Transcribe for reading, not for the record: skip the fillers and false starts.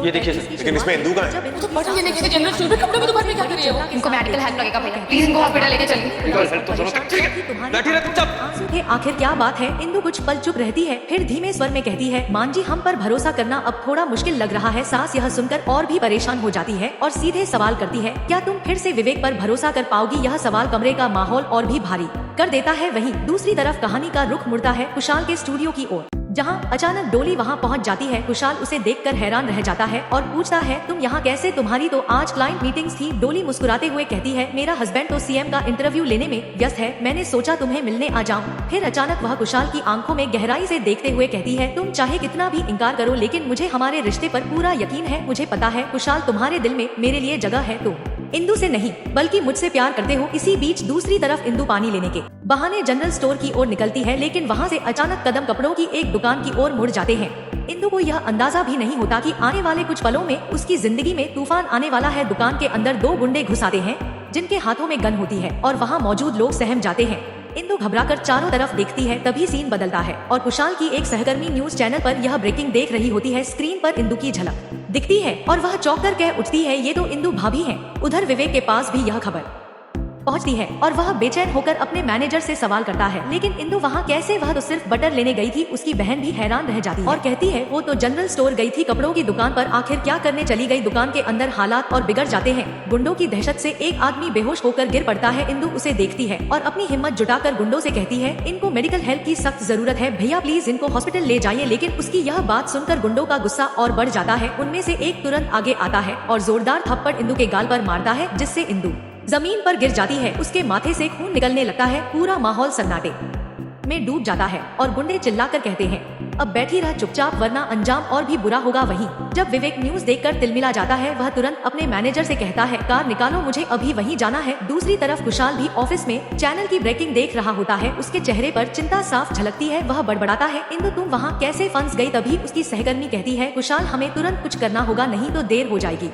ये देखिए सर, लेकिन इसमें इंदु कहाँ है? तो पढ़ लेने के जनरल स्टूडेंट कपड़े में तुम्हारे में क्या कर रही है? इनको मेडिकल हेल्प लगेगा भैया, प्लीज इनको हॉस्पिटल लेके चलिए। बैठी रह चुपचाप। आंसू के आखिर क्या बात है? इंदु कुछ पल चुप रहती है, फिर धीमे स्वर में कहती है, मान जी हम पर भरोसा करना अब थोड़ा मुश्किल लग रहा है। सास यह सुनकर और भी परेशान हो जाती है और सीधे सवाल करती है, क्या तुम फिर से विवेक पर भरोसा कर पाओगी? यह सवाल कमरे का माहौल और भी भारी कर देता है। वहीं दूसरी तरफ कहानी का रुख मुड़ता है कुशाल के स्टूडियो की ओर, जहां अचानक डोली वहां पहुंच जाती है। कुशाल उसे देखकर हैरान रह जाता है और पूछता है, तुम यहाँ कैसे? तुम्हारी तो आज क्लाइंट मीटिंग्स थी। डोली मुस्कुराते हुए कहती है, मेरा हस्बैंड तो सीएम का इंटरव्यू लेने में व्यस्त है, मैंने सोचा तुम्हें मिलने आ जाऊं। फिर अचानक वह कुशाल की आंखों में गहराई से देखते हुए कहती है, तुम चाहे कितना भी इनकार करो लेकिन मुझे हमारे रिश्ते पर पूरा यकीन है। मुझे पता है कुशाल, तुम्हारे दिल में मेरे लिए जगह है। तुम इंदु से नहीं बल्कि मुझसे प्यार करते हो। इसी बीच दूसरी तरफ इंदु पानी लेने के बहाने जनरल स्टोर की ओर निकलती है, लेकिन वहाँ से अचानक कदम कपड़ों की एक दुकान की ओर मुड़ जाते हैं। इंदु को यह अंदाजा भी नहीं होता कि आने वाले कुछ पलों में उसकी जिंदगी में तूफान आने वाला है। दुकान के अंदर दो गुंडे घुस आते हैं जिनके हाथों में गन होती है और वहाँ मौजूद लोग सहम जाते हैं। इंदु घबराकर चारों तरफ देखती है, तभी सीन बदलता है और कुशाल की एक सहकर्मी न्यूज चैनल पर यह ब्रेकिंग देख रही होती है। स्क्रीन पर इंदु की झलक दिखती है और वह चौंक कर कह उठती है, ये तो इंदु भाभी हैं। उधर विवेक के पास भी यह खबर पहुंचती है और वह बेचैन होकर अपने मैनेजर से सवाल करता है, लेकिन इंदु वहाँ कैसे? वह तो सिर्फ बटर लेने गई थी। उसकी बहन भी हैरान रह जाती है और कहती है, वो तो जनरल स्टोर गई थी कपड़ों की दुकान पर, आखिर क्या करने चली गई? दुकान के अंदर हालात और बिगड़ जाते हैं। गुंडों की दहशत से एक आदमी बेहोश होकर गिर पड़ता है। इंदु उसे देखती है और अपनी हिम्मत जुटाकर गुंडों से कहती है, इनको मेडिकल हेल्प की सख्त जरूरत है, भैया प्लीज इनको हॉस्पिटल ले जाइए। लेकिन उसकी यह बात सुनकर गुंडों का गुस्सा और बढ़ जाता है। उनमें से एक तुरंत आगे आता है और जोरदार थप्पड़ इंदु के गाल पर मारता है, जिससे इंदु जमीन पर गिर जाती है। उसके माथे से खून निकलने लगता है। पूरा माहौल सन्नाटे में डूब जाता है और गुंडे चिल्लाकर कहते हैं, अब बैठी रह चुपचाप वरना अंजाम और भी बुरा होगा। वहीं जब विवेक न्यूज देखकर तिलमिला जाता है, वह तुरंत अपने मैनेजर से कहता है, कार निकालो, मुझे अभी वहीं जाना है। दूसरी तरफ कुशाल भी ऑफिस में चैनल की ब्रेकिंग देख रहा होता है। उसके चेहरे पर चिंता साफ झलकती है। वह बड़बड़ाता है, इंदु तुम वहाँ कैसे फंस गई? तभी उसकी सहकर्मी कहती है, कुशाल हमें तुरंत कुछ करना होगा, नहीं तो देर हो जाएगी।